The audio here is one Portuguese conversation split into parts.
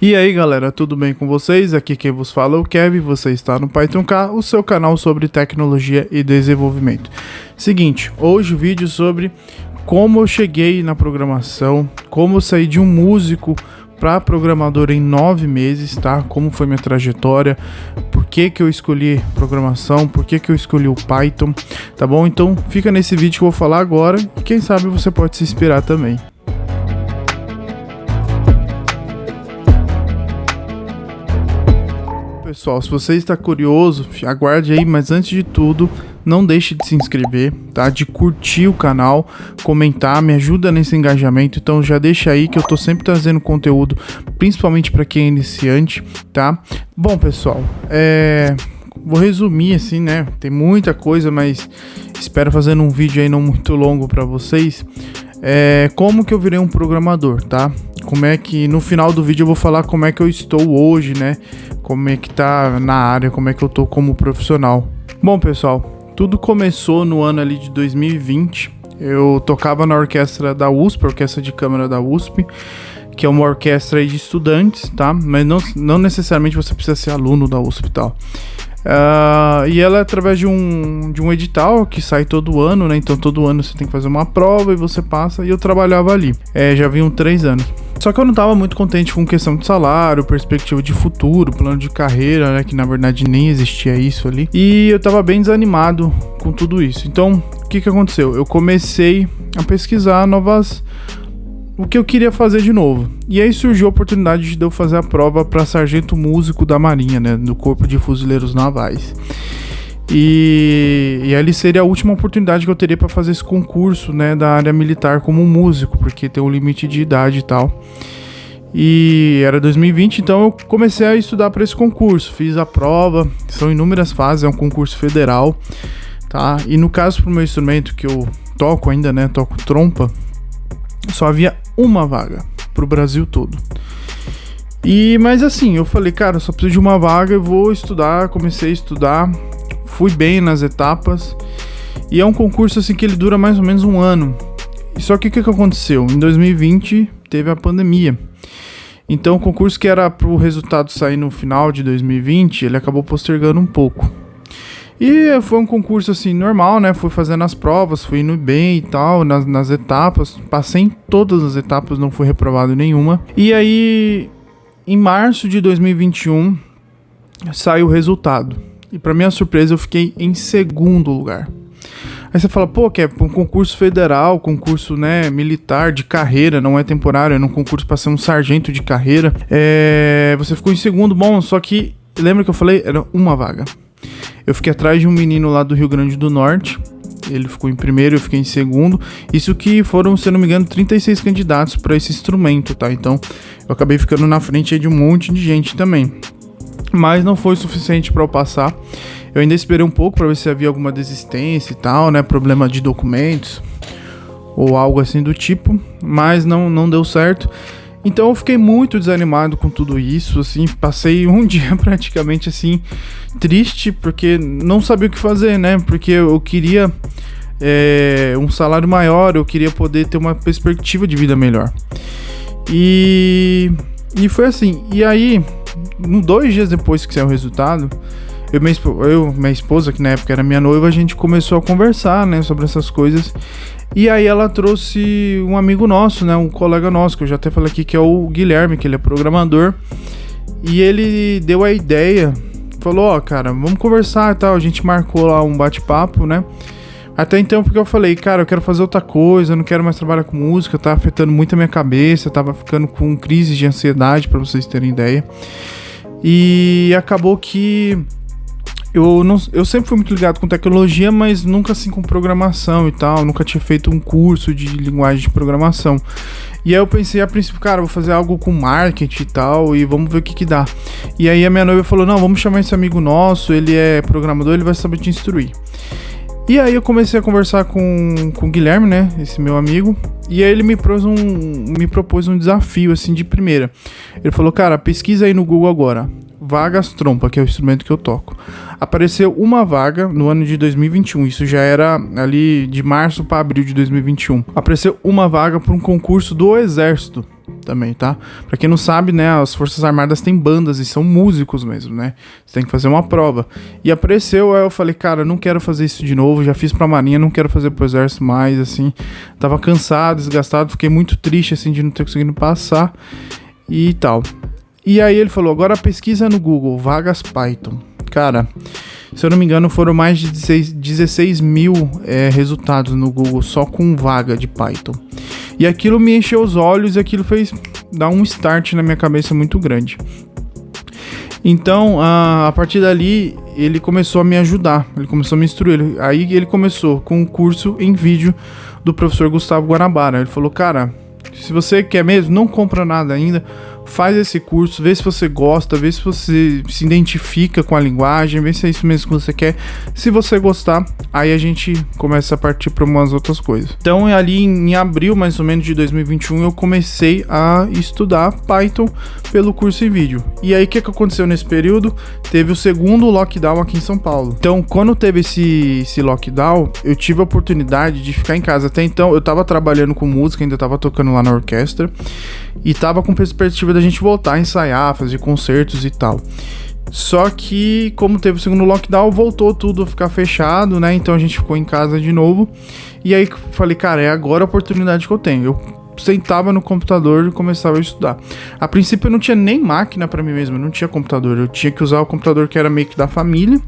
E aí galera, tudo bem com vocês? Aqui quem vos fala é o Kevin, você está no PythonK, o seu canal sobre tecnologia e desenvolvimento. Seguinte, hoje o vídeo sobre como eu cheguei na programação, como eu saí de um músico para programador em 9 meses, tá? Como foi minha trajetória, por que eu escolhi programação, por que eu escolhi o Python, tá bom? Então fica nesse vídeo que eu vou falar agora e quem sabe você pode se inspirar também. Pessoal, se você está curioso, aguarde aí, mas antes de tudo, não deixe de se inscrever, tá? De curtir o canal, comentar, me ajuda nesse engajamento, então já deixa aí que eu tô sempre trazendo conteúdo, principalmente para quem é iniciante, tá? Bom, pessoal, vou resumir assim, né? Tem muita coisa, mas espero fazer um vídeo aí não muito longo para vocês. Como que eu virei um programador, tá? Como é que no final do vídeo eu vou falar como é que eu estou hoje, né? Como é que tá na área, como é que eu tô como profissional. Bom, pessoal, tudo começou no ano ali de 2020. Eu tocava na orquestra da USP, a Orquestra de Câmara da USP, que é uma orquestra aí de estudantes, tá? Mas não necessariamente você precisa ser aluno da USP e tal. E ela é através de um edital que sai todo ano, né? Então todo ano você tem que fazer uma prova e você passa. E eu trabalhava ali, já vinham 3 anos. Só que eu não estava muito contente com questão de salário, perspectiva de futuro, plano de carreira, né? Que na verdade nem existia isso ali. E eu estava bem desanimado com tudo isso. Então o que aconteceu? Eu comecei a pesquisar o que eu queria fazer de novo. E aí surgiu a oportunidade de eu fazer a prova para sargento músico da Marinha, né, do Corpo de Fuzileiros Navais. E ali seria a última oportunidade que eu teria para fazer esse concurso, né, da área militar como músico, porque tem um limite de idade e tal. E era 2020, então eu comecei a estudar para esse concurso, fiz a prova, são inúmeras fases, é um concurso federal, tá? E no caso pro meu instrumento que eu toco ainda, né, toco trompa, só havia uma vaga pro Brasil todo. Mas assim, eu falei, cara, eu só preciso de uma vaga, eu vou estudar, comecei a estudar, fui bem nas etapas. E é um concurso assim que ele dura mais ou menos um ano. Só que o que aconteceu? Em 2020 teve a pandemia. Então o concurso que era pro resultado sair no final de 2020, ele acabou postergando um pouco. E foi um concurso assim, normal, né? Fui fazendo as provas, fui indo bem e tal, nas etapas. Passei em todas as etapas, não fui reprovado em nenhuma. E aí, em março de 2021, saiu o resultado. E pra minha surpresa, eu fiquei em segundo lugar. Aí você fala, pô, que é um concurso federal, concurso, né, militar, de carreira, não é temporário, é um concurso pra ser um sargento de carreira. Você ficou em segundo, bom, só que, lembra que eu falei? Era uma vaga. Eu fiquei atrás de um menino lá do Rio Grande do Norte. Ele ficou em primeiro, eu fiquei em segundo. Isso que foram, se eu não me engano, 36 candidatos para esse instrumento, tá? Então, eu acabei ficando na frente aí de um monte de gente também. Mas não foi suficiente para eu passar. Eu ainda esperei um pouco para ver se havia alguma desistência e tal, né? Problema de documentos ou algo assim do tipo. Mas não deu certo. Então eu fiquei muito desanimado com tudo isso, assim, passei um dia praticamente assim, triste, porque não sabia o que fazer, né, porque eu queria um salário maior, eu queria poder ter uma perspectiva de vida melhor, e foi assim. E aí, 2 dias depois que saiu o resultado, minha esposa, que na época era minha noiva, a gente começou a conversar, né, sobre essas coisas. E aí ela trouxe um amigo nosso, né, um colega nosso, que eu já até falei aqui, que é o Guilherme, que ele é programador. E ele deu a ideia, falou, cara, vamos conversar e tal. A gente marcou lá um bate-papo, né. Até então, porque eu falei, cara, eu quero fazer outra coisa, eu não quero mais trabalhar com música, tá afetando muito a minha cabeça, tava ficando com crises de ansiedade, pra vocês terem ideia. E acabou que eu sempre fui muito ligado com tecnologia, mas nunca assim com programação e tal, nunca tinha feito um curso de linguagem de programação. E aí eu pensei a princípio, cara, vou fazer algo com marketing e tal, e vamos ver o que dá. E aí a minha noiva falou, não, vamos chamar esse amigo nosso, ele é programador, ele vai saber te instruir. E aí eu comecei a conversar com o Guilherme, né, esse meu amigo, e aí ele me propôs um desafio, assim, de primeira. Ele falou, cara, pesquisa aí no Google agora, vagas trompa, que é o instrumento que eu toco. Apareceu uma vaga no ano de 2021, isso já era ali de março para abril de 2021. Apareceu uma vaga para um concurso do Exército, também, tá? Pra quem não sabe, né, as Forças Armadas têm bandas e são músicos mesmo, né? Você tem que fazer uma prova. E apareceu, aí eu falei, cara, não quero fazer isso de novo, já fiz pra Marinha, não quero fazer pro Exército mais, assim. Tava cansado, desgastado, fiquei muito triste, assim, de não ter conseguido passar e tal. E aí ele falou, agora pesquisa no Google, vagas Python. Cara, se eu não me engano, foram mais de 16 mil resultados no Google só com vaga de Python. E aquilo me encheu os olhos e aquilo fez dar um start na minha cabeça muito grande. Então, a partir dali, ele começou a me ajudar, ele começou a me instruir. Aí ele começou com um curso em vídeo do professor Gustavo Guanabara. Ele falou, cara, se você quer mesmo, não compra nada ainda, faz esse curso, vê se você gosta, vê se você se identifica com a linguagem, vê se é isso mesmo que você quer. Se você gostar, aí a gente começa a partir para umas outras coisas. Então, ali em abril, mais ou menos, de 2021, eu comecei a estudar Python pelo curso em vídeo. E aí, o que aconteceu nesse período? Teve o segundo lockdown aqui em São Paulo. Então, quando teve esse lockdown, eu tive a oportunidade de ficar em casa. Até então, eu tava trabalhando com música, ainda tava tocando lá na orquestra, e tava com perspectiva da gente voltar a ensaiar, fazer concertos e tal. Só que, como teve o segundo lockdown, voltou tudo a ficar fechado, né? Então a gente ficou em casa de novo. E aí falei, cara, é agora a oportunidade que eu tenho. Eu sentava no computador e começava a estudar. A princípio eu não tinha nem máquina pra mim mesmo, eu não tinha computador. Eu tinha que usar o computador que era meio que da família.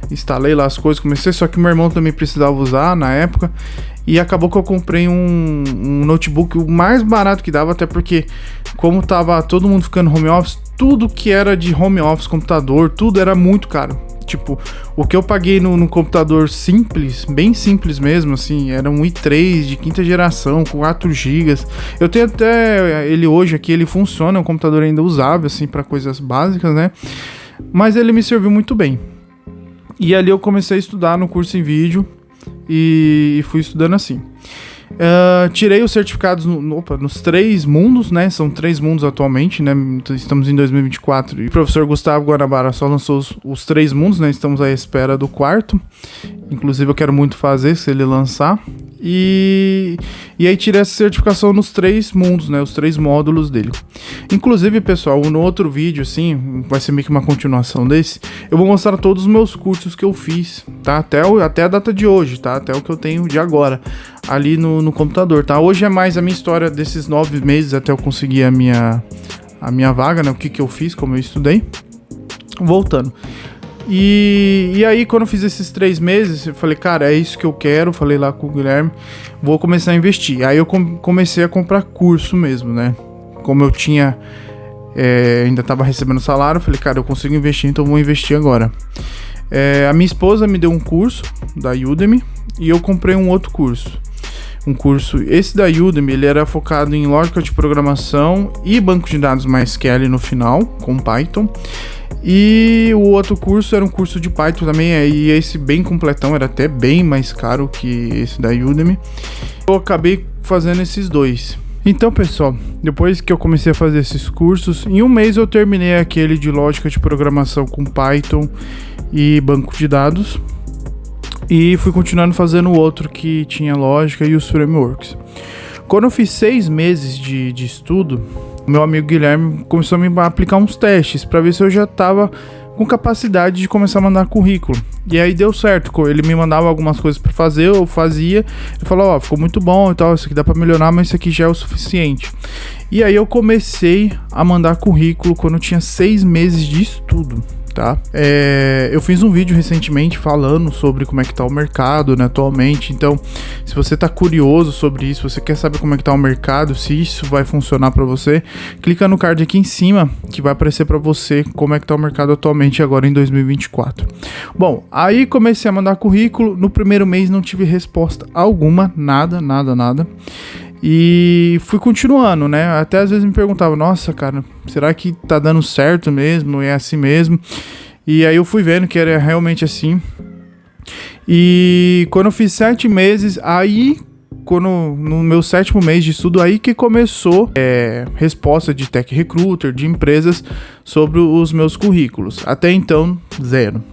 Instalei lá as coisas, comecei, só que meu irmão também precisava usar na época. E acabou que eu comprei um notebook o mais barato que dava, até porque como tava todo mundo ficando home office, tudo que era de home office, computador, tudo era muito caro. Tipo, o que eu paguei no computador simples, bem simples mesmo, assim, era um i3 de quinta geração, com 4 GB. Eu tenho até ele hoje aqui, ele funciona, é um computador ainda usável, assim, para coisas básicas, né? Mas ele me serviu muito bem. E ali eu comecei a estudar no curso em vídeo e fui estudando assim. Tirei os certificados nos 3 mundos, né? São 3 mundos atualmente, né? Estamos em 2024 e o professor Gustavo Guanabara só lançou os 3 mundos, né? Estamos à espera do 4º. Inclusive eu quero muito fazer se ele lançar. E aí tirei essa certificação nos 3 mundos, né? Os 3 módulos dele. Inclusive, pessoal, no outro vídeo, assim, vai ser meio que uma continuação desse, eu vou mostrar todos os meus cursos que eu fiz, tá? Até a data de hoje, tá? Até o que eu tenho de agora, ali no computador, tá? Hoje é mais a minha história desses 9 meses até eu conseguir a minha vaga, né? O que eu fiz, como eu estudei. Voltando. E aí, quando eu fiz esses 3 meses, eu falei, cara, é isso que eu quero. Falei lá com o Guilherme, vou começar a investir. Aí eu comecei a comprar curso mesmo, né? Como eu tinha, ainda tava recebendo salário, eu falei, cara, eu consigo investir, então vou investir agora. A minha esposa me deu um curso da Udemy e eu comprei um outro curso. Esse da Udemy, ele era focado em lógica de programação e banco de dados MySQL no final, com Python. E o outro curso era um curso de Python também, e esse bem completão, era até bem mais caro que esse da Udemy. Eu acabei fazendo esses 2. Então, pessoal, depois que eu comecei a fazer esses cursos, em um mês eu terminei aquele de lógica de programação com Python e banco de dados. E fui continuando fazendo o outro que tinha lógica e os frameworks. Quando eu fiz 6 meses de estudo, meu amigo Guilherme começou a me aplicar uns testes para ver se eu já estava com capacidade de começar a mandar currículo. E aí deu certo, ele me mandava algumas coisas para fazer, eu fazia, ele falou, ficou muito bom e tal, isso aqui dá para melhorar, mas isso aqui já é o suficiente. E aí eu comecei a mandar currículo quando eu tinha 6 meses de estudo. Tá? Eu fiz um vídeo recentemente falando sobre como é que tá o mercado, né, atualmente. Então, se você tá curioso sobre isso, você quer saber como é que tá o mercado, se isso vai funcionar para você, clica no card aqui em cima que vai aparecer para você como é que tá o mercado atualmente agora em 2024. Bom, aí comecei a mandar currículo. No primeiro mês não tive resposta alguma, nada. E fui continuando, né? Até às vezes me perguntava, nossa, cara, será que tá dando certo mesmo? É assim mesmo? E aí eu fui vendo que era realmente assim. E quando eu fiz 7 meses, aí, no meu 7º mês de estudo, aí que começou resposta de Tech Recruiter, de empresas, sobre os meus currículos. Até então, 0.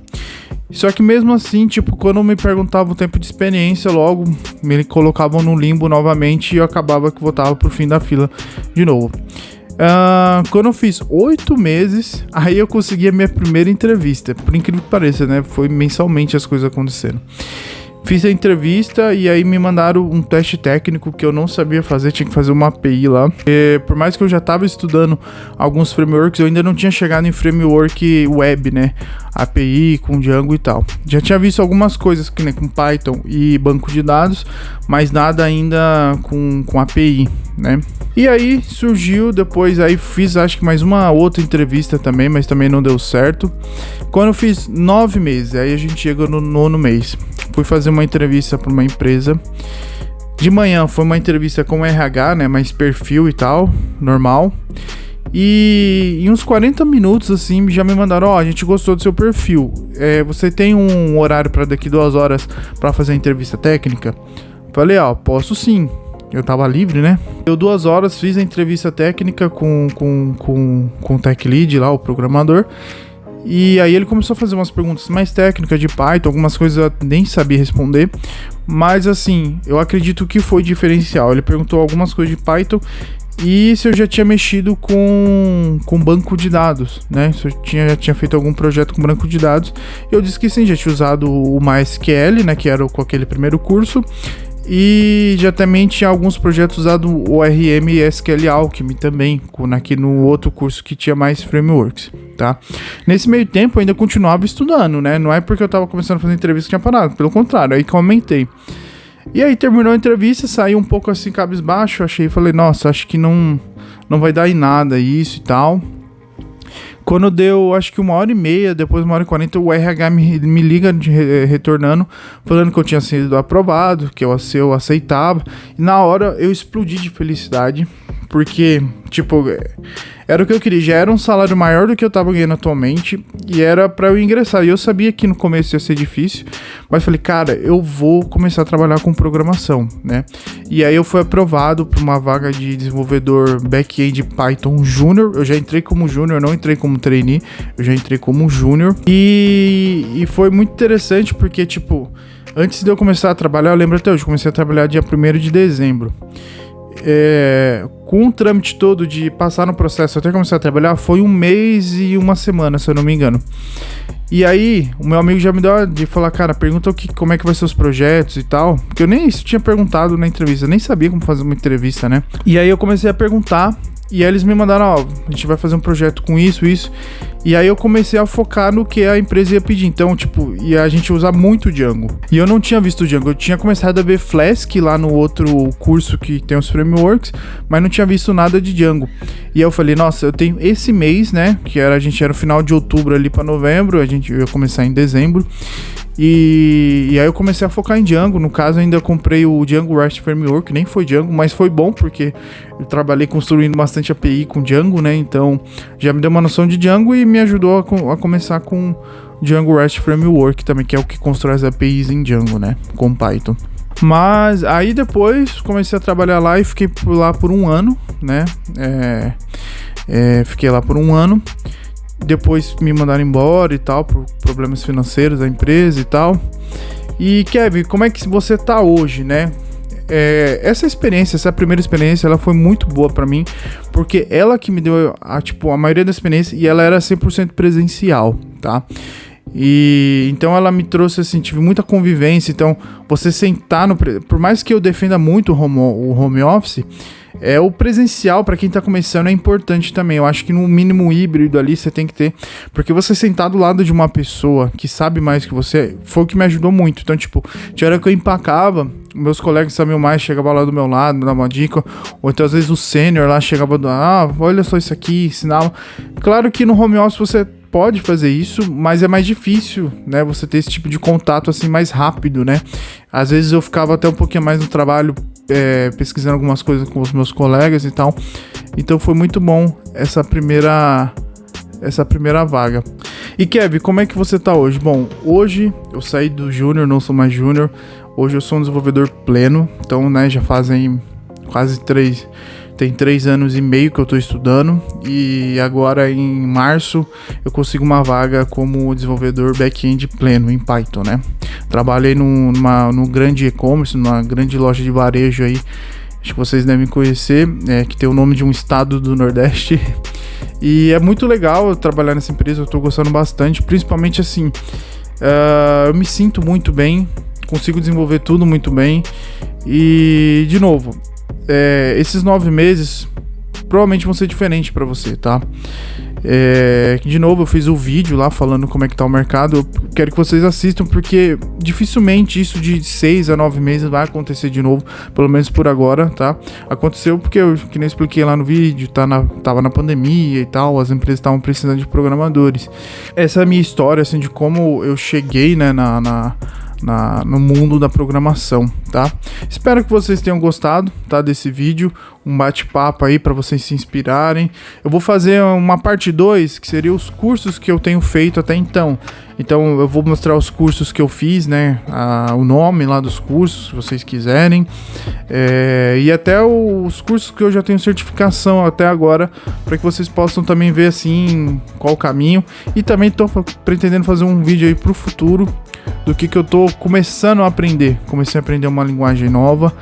Só que mesmo assim, tipo, quando me perguntavam o tempo de experiência, logo me colocavam no limbo novamente e eu acabava que voltava pro fim da fila de novo. Quando eu fiz 8 meses, aí eu consegui a minha primeira entrevista. Por incrível que pareça, né? Foi mensalmente as coisas acontecendo. Fiz a entrevista e aí me mandaram um teste técnico que eu não sabia fazer, tinha que fazer uma API lá. Por mais que eu já estava estudando alguns frameworks, eu ainda não tinha chegado em framework web, né? API com Django e tal. Já tinha visto algumas coisas que, né, com Python e banco de dados, mas nada ainda com API, né? E aí surgiu depois, aí fiz acho que mais uma outra entrevista também, mas também não deu certo. Quando eu fiz 9 meses, aí a gente chega no 9º mês. Fui fazer uma entrevista para uma empresa. De manhã foi uma entrevista com o RH, né, mais perfil e tal, normal. E em uns 40 minutos, assim, já me mandaram, a gente gostou do seu perfil. Você tem um horário para daqui 2 horas para fazer a entrevista técnica? Falei, posso sim. Eu tava livre, né? Deu 2 horas, fiz a entrevista técnica com o Tech Lead lá, o programador. E aí ele começou a fazer umas perguntas mais técnicas de Python, algumas coisas eu nem sabia responder. Mas assim, eu acredito que foi diferencial. Ele perguntou algumas coisas de Python e se eu já tinha mexido com banco de dados, né? Se eu já tinha feito algum projeto com banco de dados. Eu disse que sim, já tinha usado o MySQL, né? Que era com aquele primeiro curso. E já também tinha alguns projetos usado o ORM e SQL Alchemy também, aqui no outro curso que tinha mais frameworks, tá? Nesse meio tempo eu ainda continuava estudando, né? Não é porque eu tava começando a fazer entrevista que tinha parado, pelo contrário, aí que eu aumentei. E aí terminou a entrevista, saí um pouco assim cabisbaixo, falei, nossa, acho que não vai dar em nada isso e tal. Quando deu, acho que 1h30, depois 1h40, o RH me liga retornando, falando que eu tinha sido aprovado, que eu aceitava. E na hora eu explodi de felicidade, porque, tipo, era o que eu queria. Já era um salário maior do que eu tava ganhando atualmente e era pra eu ingressar. E eu sabia que no começo ia ser difícil, mas falei, cara, eu vou começar a trabalhar com programação, né? E aí eu fui aprovado pra uma vaga de desenvolvedor back-end Python Júnior. Eu já entrei como Júnior, não entrei como trainee, eu já entrei como Júnior. E foi muito interessante porque, tipo, antes de eu começar a trabalhar, eu lembro até hoje, comecei a trabalhar dia 1º de dezembro. Com o trâmite todo de passar no processo até começar a trabalhar, foi 1 mês e 1 semana, se eu não me engano. E aí, o meu amigo já me deu de falar, cara, pergunta como é que vai ser os projetos e tal, porque eu nem isso tinha perguntado na entrevista, eu nem sabia como fazer uma entrevista, né? E aí eu comecei a perguntar, e aí eles me mandaram, a gente vai fazer um projeto com isso, e aí eu comecei a focar no que a empresa ia pedir, então, tipo, e a gente usa muito Django. E eu não tinha visto Django, eu tinha começado a ver Flask lá no outro curso que tem os frameworks, mas não tinha visto nada de Django. E aí eu falei, nossa, eu tenho esse mês, né, que a gente era no final de outubro ali pra novembro, a gente ia começar em dezembro. E aí eu comecei a focar em Django. No caso, ainda comprei o Django REST Framework, nem foi Django, mas foi bom porque eu trabalhei construindo bastante API com Django, né? Então já me deu uma noção de Django e me ajudou a começar com Django REST Framework também, que é o que constrói as APIs em Django, né? Com Python. Mas aí depois comecei a trabalhar lá e fiquei lá por 1 ano, né? Fiquei lá por 1 ano. Depois me mandaram embora e tal, por problemas financeiros da empresa e tal. E Kevin, como é que você tá hoje, né? Essa primeira experiência, ela foi muito boa pra mim, porque ela que me deu a maioria da experiência, e ela era 100% presencial, tá? E então ela me trouxe assim, tive muita convivência. Então você sentar por mais que eu defenda muito o home office, o presencial para quem tá começando é importante também. Eu acho que no mínimo híbrido ali você tem que ter, porque você sentar do lado de uma pessoa que sabe mais que você, foi o que me ajudou muito. Então, tipo, tinha hora que eu empacava, meus colegas sabiam mais, chegavam lá do meu lado, me davam uma dica, ou então às vezes o sênior lá chegava, olha só isso aqui, ensinava. Claro que no home office você pode fazer isso, mas é mais difícil, né? Você ter esse tipo de contato assim mais rápido, né? Às vezes eu ficava até um pouquinho mais no trabalho, pesquisando algumas coisas com os meus colegas e tal. Então foi muito bom essa primeira vaga. E Kevin, como é que você tá hoje? Bom, hoje eu saí do júnior, não sou mais júnior. Hoje eu sou um desenvolvedor pleno. Então, né, já fazem quase 3 anos e meio que eu tô estudando, e agora em março eu consigo uma vaga como desenvolvedor back-end pleno em Python, né? Trabalhei num grande e-commerce, numa grande loja de varejo aí, acho que vocês devem conhecer, que tem o nome de um estado do Nordeste. E é muito legal trabalhar nessa empresa, eu tô gostando bastante, principalmente assim, eu me sinto muito bem, consigo desenvolver tudo muito bem. E, de novo, esses 9 meses provavelmente vão ser diferentes para você, tá? De novo, eu fiz o vídeo lá falando como é que tá o mercado. Eu quero que vocês assistam, porque dificilmente isso de 6 a 9 meses vai acontecer de novo, pelo menos por agora, tá? Aconteceu porque que nem expliquei lá no vídeo, tava na pandemia e tal, as empresas estavam precisando de programadores. Essa é a minha história, assim, de como eu cheguei, né, no mundo da programação, tá? Espero que vocês tenham gostado, tá, desse vídeo, um bate-papo aí para vocês se inspirarem. Eu vou fazer uma parte 2, que seria os cursos que eu tenho feito até então. Então eu vou mostrar os cursos que eu fiz, né, o nome lá dos cursos, se vocês quiserem, e até os cursos que eu já tenho certificação até agora, para que vocês possam também ver assim qual o caminho. E também tô pretendendo fazer um vídeo aí pro futuro do que eu tô começando a aprender. Comecei a aprender uma linguagem nova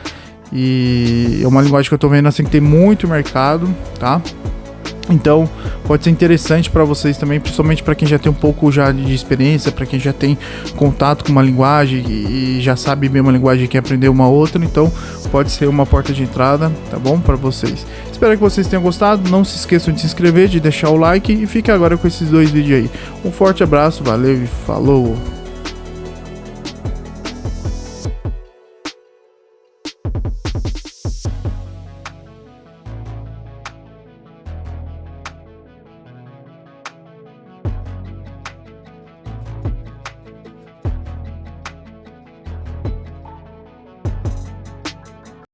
e é uma linguagem que eu tô vendo assim que tem muito mercado, tá? Então pode ser interessante para vocês também, principalmente para quem já tem um pouco já de experiência, para quem já tem contato com uma linguagem e já sabe bem uma linguagem e quer aprender uma outra. Então pode ser uma porta de entrada, tá bom, para vocês. Espero que vocês tenham gostado, não se esqueçam de se inscrever, de deixar o like e fique agora com esses 2 vídeos aí. Um forte abraço, valeu e falou!